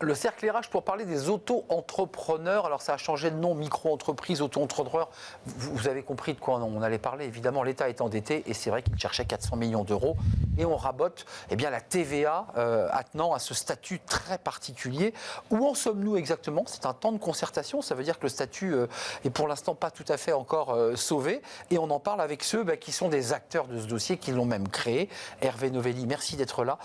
Le cercle RH pour parler des auto-entrepreneurs. Alors ça a changé de nom, micro-entreprise, auto-entrepreneur. Vous avez compris de quoi on allait parler. Évidemment, l'État est endetté et c'est vrai qu'il cherchait 400 millions d'euros. Et on rabote la TVA attenant à ce statut très particulier. Où en sommes-nous exactement? C'est un temps de concertation. Ça veut dire que le statut est pour l'instant pas tout à fait encore sauvé. Et on en parle avec ceux qui sont des acteurs de ce dossier, qui l'ont même créé. Hervé Novelli, merci d'être là.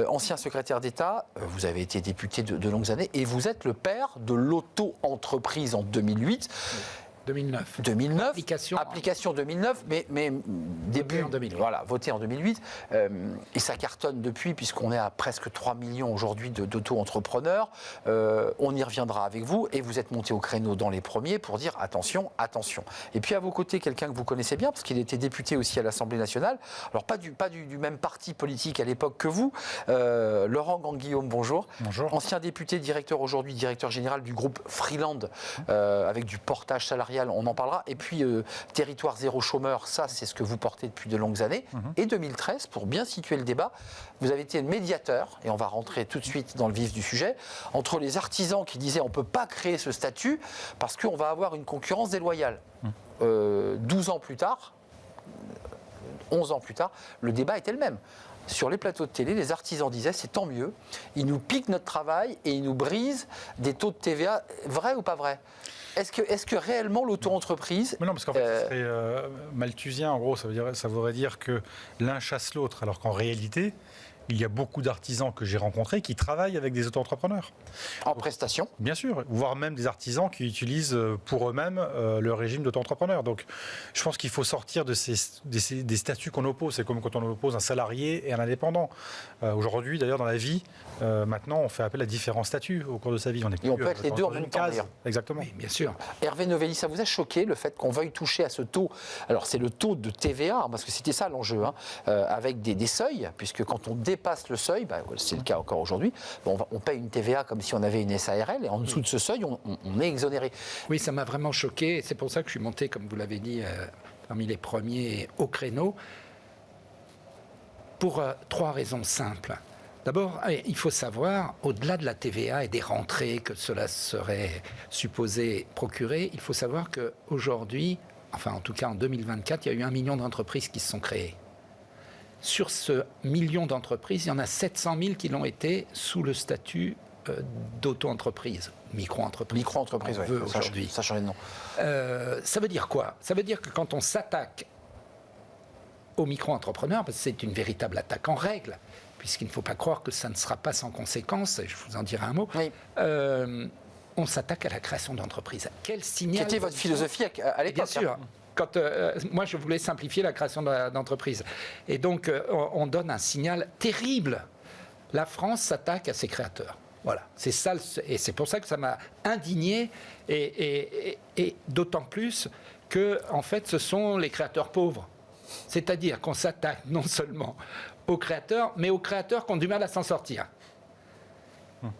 Ancien secrétaire d'État, vous avez été député de longues années et vous êtes le père de l'auto-entreprise en 2008. 2009. Application 2009, mais début en 2008. Voilà, voté en 2008. Et ça cartonne depuis, puisqu'on est à presque 3 millions aujourd'hui d'auto-entrepreneurs. On y reviendra avec vous. Et vous êtes monté au créneau dans les premiers pour dire attention, attention. Et puis à vos côtés, quelqu'un que vous connaissez bien, parce qu'il était député aussi à l'Assemblée nationale. Alors pas du même parti politique à l'époque que vous. Laurent Ganguillaume, bonjour. Bonjour. Ancien député, aujourd'hui directeur général du groupe Freeland, avec du portage salarial. On en parlera. Et puis, territoire zéro chômeur, ça, c'est ce que vous portez depuis de longues années. Et 2013, pour bien situer le débat, vous avez été le médiateur, et on va rentrer tout de suite dans le vif du sujet, entre les artisans qui disaient on ne peut pas créer ce statut parce qu'on va avoir une concurrence déloyale. 12 ans plus tard, 11 ans plus tard, le débat était le même. Sur les plateaux de télé, les artisans disaient c'est tant mieux, ils nous piquent notre travail et ils nous brisent des taux de TVA. Vrai ou pas vrai? Est-ce que réellement l'auto-entreprise... Mais non, parce qu'en fait, ce serait malthusien, en gros, ça voudrait dire que l'un chasse l'autre, alors qu'en réalité, il y a beaucoup d'artisans que j'ai rencontrés qui travaillent avec des auto-entrepreneurs. En prestation? Bien sûr, voire même des artisans qui utilisent pour eux-mêmes le régime d'auto-entrepreneur. Donc, je pense qu'il faut sortir des statuts qu'on oppose. C'est comme quand on oppose un salarié et un indépendant. Aujourd'hui, d'ailleurs, dans la vie, maintenant, on fait appel à différents statuts au cours de sa vie. Et on peut être les deux en même temps. Exactement. Oui, bien sûr. Hervé Novelli, ça vous a choqué le fait qu'on veuille toucher à ce taux? Alors, c'est le taux de TVA, parce que c'était ça l'enjeu, avec des seuils, puisque quand on dépasse le seuil, c'est le cas encore aujourd'hui, on paye une TVA comme si on avait une SARL, et en dessous de ce seuil, on est exonéré. Oui, ça m'a vraiment choqué, et c'est pour ça que je suis monté, comme vous l'avez dit, parmi les premiers au créneau, pour 3 raisons simples. D'abord, il faut savoir, au-delà de la TVA et des rentrées que cela serait supposé procurer, il faut savoir qu'aujourd'hui, enfin en tout cas en 2024, il y a eu 1 million d'entreprises qui se sont créées. Sur ce million d'entreprises, il y en a 700 000 qui l'ont été sous le statut d'auto-entreprise, micro-entreprise. Micro-entreprise, oui, aujourd'hui. Ça a changé de nom. Ça veut dire quoi? Ça veut dire que quand on s'attaque aux micro-entrepreneurs, parce que c'est une véritable attaque en règle, puisqu'il ne faut pas croire que ça ne sera pas sans conséquence, et je vous en dirai un mot, oui. On s'attaque à la création d'entreprises. Quel signal... Quelle était votre philosophie à l'époque? Bien sûr. Moi, je voulais simplifier la création d'entreprise. Et donc, on donne un signal terrible. La France s'attaque à ses créateurs. Voilà, c'est ça, et c'est pour ça que ça m'a indigné, et d'autant plus que, en fait, ce sont les créateurs pauvres. C'est-à-dire qu'on s'attaque non seulement aux créateurs, mais aux créateurs qui ont du mal à s'en sortir.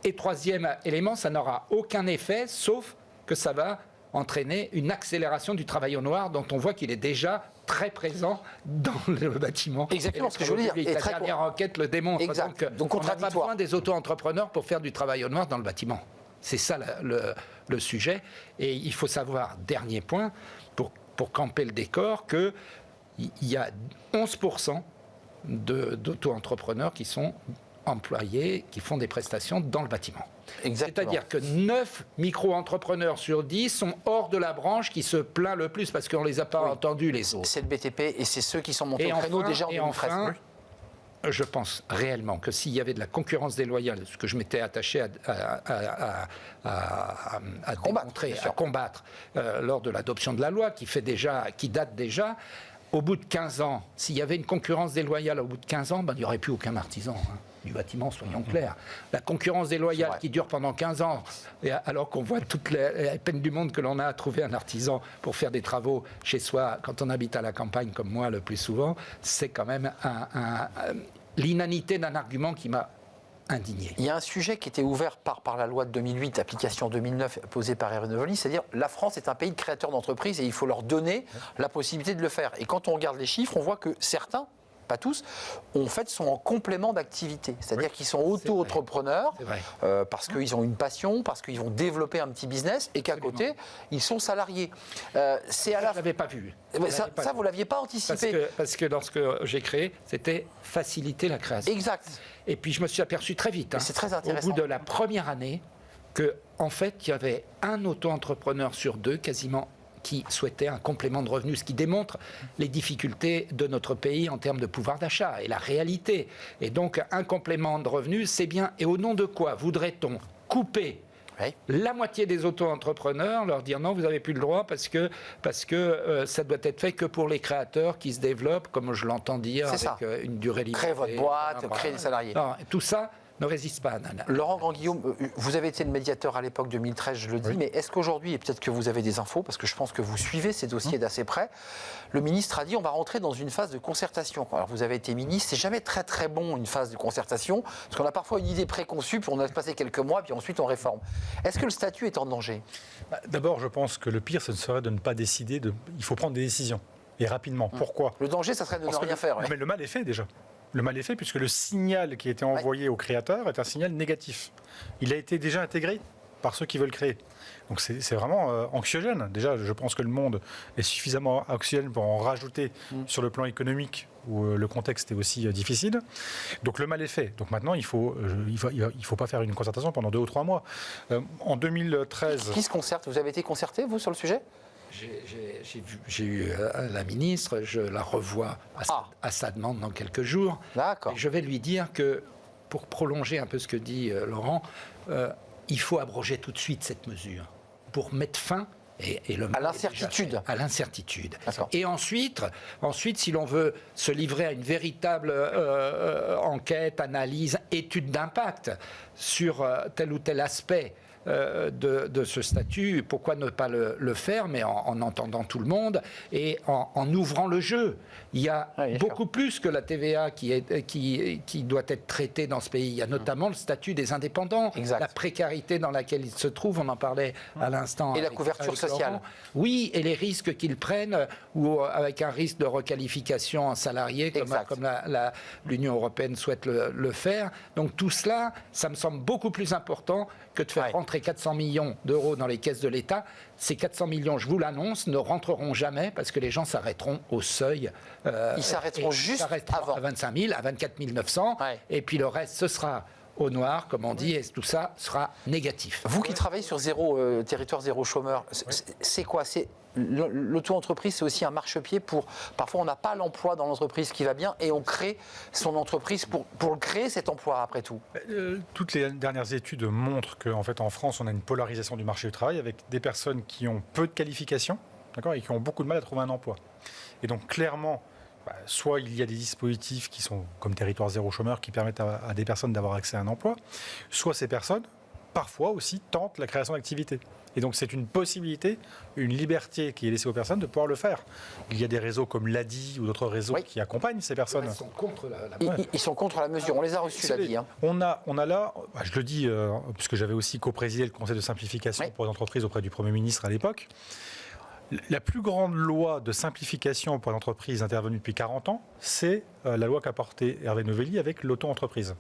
Et troisième élément, ça n'aura aucun effet, sauf que ça va entraîner une accélération du travail au noir dont on voit qu'il est déjà très présent dans le bâtiment. Exactement ce que je veux dire. La dernière enquête le démontre. Exact. Donc on n'a pas besoin des auto-entrepreneurs pour faire du travail au noir dans le bâtiment. C'est ça le sujet. Et il faut savoir, dernier point, pour camper le décor, qu'il y a 11% d'auto-entrepreneurs qui sont employés, qui font des prestations dans le bâtiment. C'est-à-dire que 9 micro-entrepreneurs sur 10 sont hors de la branche qui se plaint le plus parce qu'on ne les a pas entendus, les autres. C'est le BTP et c'est ceux qui sont montés au créneau déjà en 2013. Enfin, je pense réellement que s'il y avait de la concurrence déloyale, ce que je m'étais attaché à combattre lors de l'adoption de la loi, qui date déjà, au bout de 15 ans, s'il y avait une concurrence déloyale au bout de 15 ans, il n'y aurait plus aucun artisan du bâtiment, soyons clairs. La concurrence déloyale qui dure pendant 15 ans, alors qu'on voit toutes les peines du monde que l'on a à trouver un artisan pour faire des travaux chez soi, quand on habite à la campagne comme moi le plus souvent, c'est quand même l'inanité d'un argument qui m'a indigné. Il y a un sujet qui était ouvert par la loi de 2008, application 2009, posée par Hervé Novelli, c'est-à-dire la France est un pays de créateurs d'entreprises et il faut leur donner la possibilité de le faire. Et quand on regarde les chiffres, on voit que certains pas tous, en fait sont en complément d'activité. C'est-à-dire qu'ils sont auto-entrepreneurs parce qu'ils ont une passion, parce qu'ils vont développer un petit business et qu'à côté, ils sont salariés. Je ne l'avais pas vu. Ça, vous ne l'aviez pas anticipé. Parce que lorsque j'ai créé, c'était faciliter la création. Exact. Et puis je me suis aperçu très vite, c'est très intéressant. au bout de la première année, que en fait, il y avait un auto-entrepreneur sur deux, quasiment, qui souhaitait un complément de revenus, ce qui démontre les difficultés de notre pays en termes de pouvoir d'achat et la réalité. Et donc, un complément de revenus, c'est bien. Et au nom de quoi voudrait-on couper la moitié des auto-entrepreneurs, leur dire non, vous n'avez plus le droit parce que ça doit être fait que pour les créateurs qui se développent, comme je l'entends dire, avec une durée limitée. Créer votre boîte, créer des salariés. Non, tout ça ne résiste pas. Laurent Grandguillaume, vous avez été le médiateur à l'époque 2013, je le dis, mais est-ce qu'aujourd'hui, et peut-être que vous avez des infos, parce que je pense que vous suivez ces dossiers d'assez près, le ministre a dit on va rentrer dans une phase de concertation. Alors vous avez été ministre, c'est jamais très très bon une phase de concertation, parce qu'on a parfois une idée préconçue, puis on a passé quelques mois, puis ensuite on réforme. Est-ce que le statut est en danger ? D'abord, je pense que le pire, ce serait de ne pas décider, il faut prendre des décisions, et rapidement. Pourquoi ? Le danger, ça serait de ne rien faire. Mais le mal est fait déjà. Le mal est fait puisque le signal qui a été envoyé aux créateurs est un signal négatif. Il a été déjà intégré par ceux qui veulent créer. Donc c'est vraiment anxiogène. Déjà, je pense que le monde est suffisamment anxiogène pour en rajouter sur le plan économique où le contexte est aussi difficile. Donc le mal est fait. Donc maintenant, il faut pas faire une concertation pendant 2 ou 3 mois. En 2013... Qui se concerte ? Vous avez été concerté, vous, sur le sujet ? J'ai eu la ministre, je la revois à sa demande dans quelques jours. D'accord. Et je vais lui dire que, pour prolonger un peu ce que dit Laurent, il faut abroger tout de suite cette mesure pour mettre fin à l'incertitude. À l'incertitude. Et ensuite, si l'on veut se livrer à une véritable enquête, analyse, étude d'impact sur tel ou tel aspect de ce statut, pourquoi ne pas le faire, mais en entendant tout le monde et en ouvrant le jeu. Il y a beaucoup plus que la TVA qui doit être traitée dans ce pays. Il y a notamment le statut des indépendants, la précarité dans laquelle ils se trouvent, on en parlait à l'instant. Et la couverture sociale. Oui, et les risques qu'ils prennent, ou avec un risque de requalification en salarié, comme l'Union européenne souhaite le faire. Donc tout cela, ça me semble beaucoup plus important que de faire rentrer 400 millions d'euros dans les caisses de l'État. Ces 400 millions, je vous l'annonce, ne rentreront jamais parce que les gens s'arrêteront au seuil. Ils s'arrêteront juste avant. À 25 000, à 24 900. Et puis le reste, ce sera au noir, comme on dit, et tout ça sera négatif. Vous qui travaillez sur territoire zéro chômeur, c'est quoi ? L'auto-entreprise, c'est aussi un marchepied pour... Parfois, on n'a pas l'emploi dans l'entreprise qui va bien et on crée son entreprise pour créer cet emploi, après tout. Toutes les dernières études montrent qu'en fait, en France, on a une polarisation du marché du travail avec des personnes qui ont peu de qualifications, et qui ont beaucoup de mal à trouver un emploi. Et donc, clairement, soit il y a des dispositifs qui sont comme territoire zéro chômeur qui permettent à des personnes d'avoir accès à un emploi, soit ces personnes, parfois aussi, tentent la création d'activités. Et donc c'est une possibilité, une liberté qui est laissée aux personnes de pouvoir le faire. Il y a des réseaux comme l'ADI ou d'autres réseaux qui accompagnent ces personnes. Ils sont contre ils sont contre la mesure. On les a reçus, l'ADI. On a là, je le dis, puisque j'avais aussi co-présidé le Conseil de simplification pour les entreprises auprès du Premier ministre à l'époque. La plus grande loi de simplification pour les entreprises intervenue depuis 40 ans, c'est la loi qu'a portée Hervé Novelli avec l'auto-entreprise.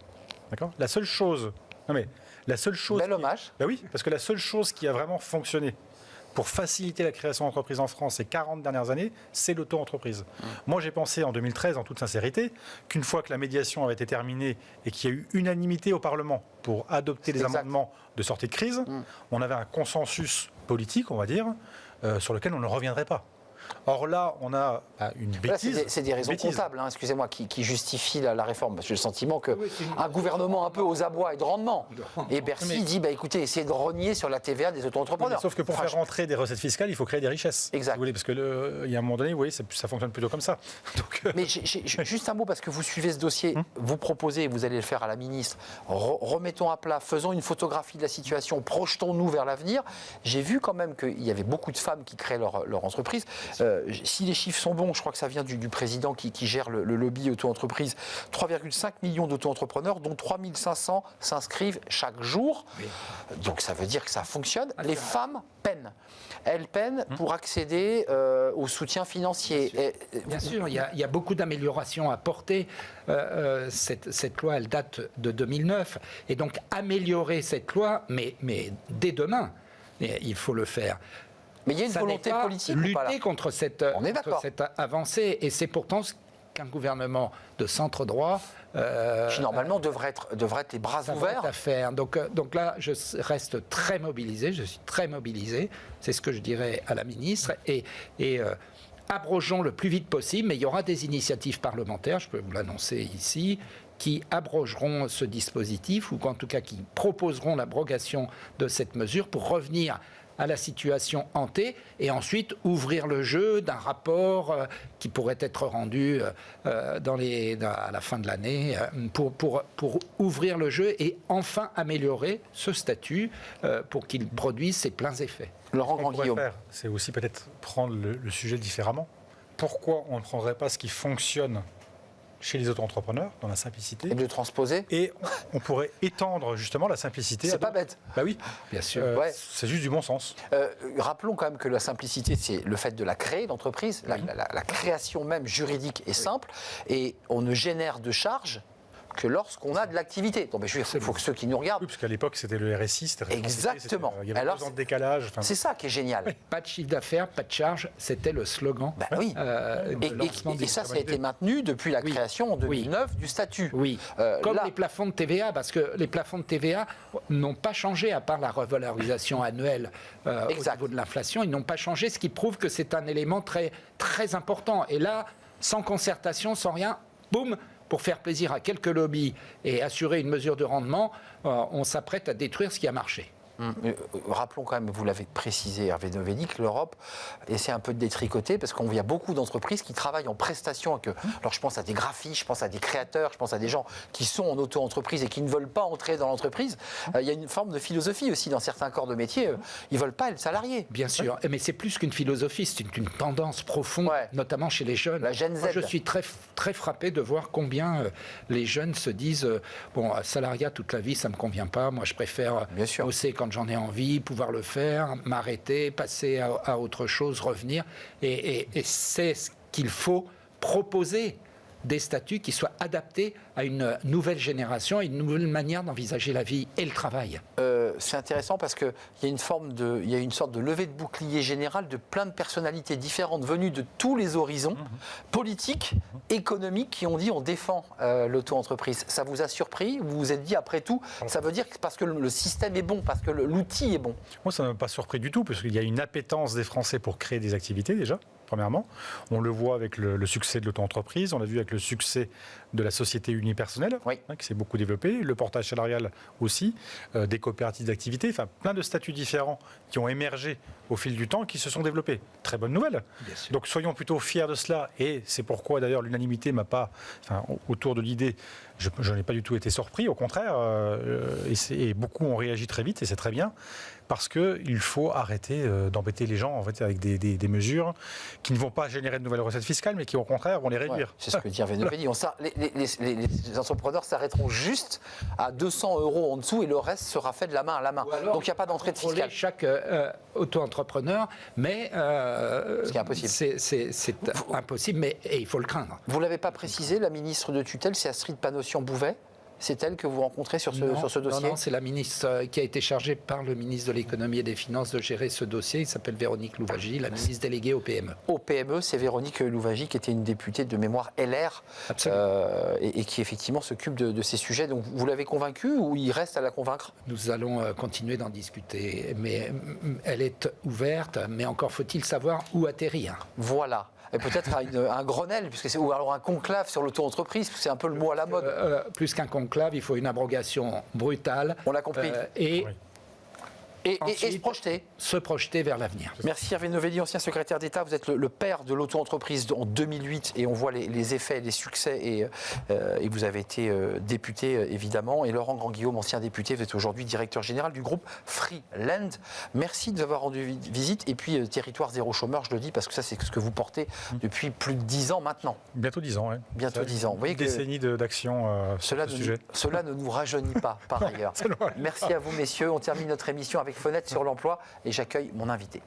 D'accord ? La seule chose... Bel hommage. Oui, parce que la seule chose qui a vraiment fonctionné pour faciliter la création d'entreprises en France ces 40 dernières années, c'est l'auto-entreprise. Moi, j'ai pensé en 2013, en toute sincérité, qu'une fois que la médiation avait été terminée et qu'il y a eu unanimité au Parlement pour adopter des amendements de sortie de crise, on avait un consensus politique, on va dire, sur lequel on ne reviendrait pas. Or là, on a une bêtise. Là, c'est des raisons comptables, excusez-moi, qui justifient la réforme. Parce que j'ai le sentiment qu'un gouvernement un peu aux abois et de rendement. Et Bercy dit, écoutez, essayez de rogner sur la TVA des auto-entrepreneurs. Sauf que pour faire rentrer des recettes fiscales, il faut créer des richesses. Exact. Si vous voulez, parce qu'il y a un moment donné, vous voyez, ça fonctionne plutôt comme ça. Donc, Mais juste un mot, parce que vous suivez ce dossier, vous proposez, et vous allez le faire à la ministre, remettons à plat, faisons une photographie de la situation, projetons-nous vers l'avenir. J'ai vu quand même qu'il y avait beaucoup de femmes qui créaient leur entreprise. Si les chiffres sont bons, je crois que ça vient du président qui gère le lobby auto-entreprise, 3,5 millions d'auto-entrepreneurs, dont 3500 s'inscrivent chaque jour. Oui. Donc ça veut dire que ça fonctionne. Les femmes peinent. Elles peinent pour accéder au soutien financier. Bien sûr, il y a beaucoup d'améliorations à apporter. Cette loi, elle date de 2009. Et donc, améliorer cette loi, mais dès demain, il faut le faire. Mais il y a une Ça volonté n'est pas politique ou pas, là lutter contre cette avancée. Et c'est pourtant ce qu'un gouvernement de centre droit qui normalement devrait être les bras ouverts à faire. Donc là, je reste très mobilisé. Je suis très mobilisé. C'est ce que je dirais à la ministre. Et abrogeons le plus vite possible. Mais il y aura des initiatives parlementaires, je peux vous l'annoncer ici, qui abrogeront ce dispositif ou en tout cas qui proposeront l'abrogation de cette mesure pour revenir à la situation hantée et ensuite ouvrir le jeu d'un rapport qui pourrait être rendu à la fin de l'année pour ouvrir le jeu et enfin améliorer ce statut pour qu'il produise ses pleins effets. Laurent Grandguillaume. C'est aussi peut-être prendre le sujet différemment. Pourquoi on ne prendrait pas ce qui fonctionne chez les auto-entrepreneurs, dans la simplicité. Et de le transposer. Et on pourrait étendre justement la simplicité. C'est pas bête. Bah oui, bien sûr. Ouais. C'est juste du bon sens. Rappelons quand même que la simplicité, c'est le fait de la créer, l'entreprise. La création même juridique est simple. Et on ne génère de charges que lorsqu'on a de l'activité. Donc, il faut que ceux qui nous regardent... Oui, parce qu'à l'époque, c'était le RSI, c'était... Exactement. Il y avait 2 ans de décalage. C'est ça qui est génial. Oui. Pas de chiffre d'affaires, pas de charge, c'était le slogan. Oui. Et ça a été maintenu depuis la création en 2009 du statut. Oui, comme les plafonds de TVA, parce que les plafonds de TVA n'ont pas changé, à part la revalorisation annuelle au niveau de l'inflation, ils n'ont pas changé, ce qui prouve que c'est un élément très, très important. Et là, sans concertation, sans rien, boum, pour faire plaisir à quelques lobbies et assurer une mesure de rendement, on s'apprête à détruire ce qui a marché. Rappelons quand même, vous l'avez précisé, Hervé Novelli, que l'Europe essaie un peu de détricoter parce qu'il y a beaucoup d'entreprises qui travaillent en prestation. Alors je pense à des graphistes, je pense à des créateurs, je pense à des gens qui sont en auto-entreprise et qui ne veulent pas entrer dans l'entreprise. Il y a une forme de philosophie aussi dans certains corps de métier. Ils ne veulent pas être salariés. Bien sûr, mais c'est plus qu'une philosophie, c'est une tendance profonde, notamment chez les jeunes. La Gen Z. Moi, je suis très, très frappé de voir combien les jeunes se disent bon, salariat toute la vie, ça ne me convient pas. Moi, je préfère bosser quand j'en ai envie, pouvoir le faire, m'arrêter, passer à autre chose, revenir. Et c'est ce qu'il faut proposer, des statuts qui soient adaptés à une nouvelle génération, à une nouvelle manière d'envisager la vie et le travail. C'est intéressant parce qu'il y a une sorte de levée de bouclier général de plein de personnalités différentes venues de tous les horizons, politiques, économiques, qui ont dit on défend l'auto-entreprise. Ça vous a surpris? Vous vous êtes dit après tout, ça veut dire que parce que le système est bon, parce que l'outil est bon? Moi, ça ne m'a pas surpris du tout, parce qu'il y a une appétence des Français pour créer des activités déjà. Premièrement, on le voit avec le succès de l'auto-entreprise, on l'a vu avec le succès de la société unipersonnelle, qui s'est beaucoup développée, le portage salarial aussi, des coopératives d'activité, enfin plein de statuts différents qui ont émergé au fil du temps, qui se sont développés. Très bonne nouvelle. Donc soyons plutôt fiers de cela, et c'est pourquoi d'ailleurs l'unanimité m'a pas, autour de l'idée, je n'ai pas du tout été surpris, au contraire, et beaucoup ont réagi très vite, et c'est très bien, parce qu'il faut arrêter d'embêter les gens en fait, avec des mesures qui ne vont pas générer de nouvelles recettes fiscales, mais qui au contraire vont les réduire. C'est ce que dit Hervé Novelli. Les entrepreneurs s'arrêteront juste à 200 € en dessous et le reste sera fait de la main à la main. Donc il n'y a pas d'entrée de fiscale. Chaque auto-entrepreneur, mais ce qui est impossible. C'est impossible, mais il faut le craindre. Vous ne l'avez pas précisé, la ministre de tutelle, c'est Astrid Panosyan-Bouvet. C'est elle que vous rencontrez sur ce dossier? Non, c'est la ministre qui a été chargée par le ministre de l'économie et des finances de gérer ce dossier. Il s'appelle Véronique Louwagie, la ministre déléguée au PME. Au PME, c'est Véronique Louwagie qui était une députée de mémoire LR et qui effectivement s'occupe de ces sujets. Donc vous l'avez convaincue ou il reste à la convaincre? Nous allons continuer d'en discuter, mais elle est ouverte, mais encore faut-il savoir où atterrir. Voilà. Et peut-être un Grenelle, ou alors un conclave sur l'auto-entreprise, parce que c'est un peu le mot à la mode. Plus qu'un conclave, il faut une abrogation brutale. On l'a compris. Et se ensuite, projeter. se projeter vers l'avenir. Merci Hervé Novelli, ancien secrétaire d'État. Vous êtes le père de l'auto-entreprise en 2008 et on voit les effets, les succès et vous avez été député évidemment. Et Laurent Grand-Guillaume, ancien député, vous êtes aujourd'hui directeur général du groupe Freeland. Merci de nous avoir rendu visite. Et puis territoire zéro chômeur, je le dis parce que ça c'est ce que vous portez depuis plus de 10 ans maintenant. Bientôt 10 ans, oui. Bientôt 10 ans. Vous voyez une décennie d'action sur ce sujet. Cela ne nous rajeunit pas par ailleurs. Merci à vous messieurs. On termine notre émission avec Fenêtre sur l'emploi et j'accueille mon invité.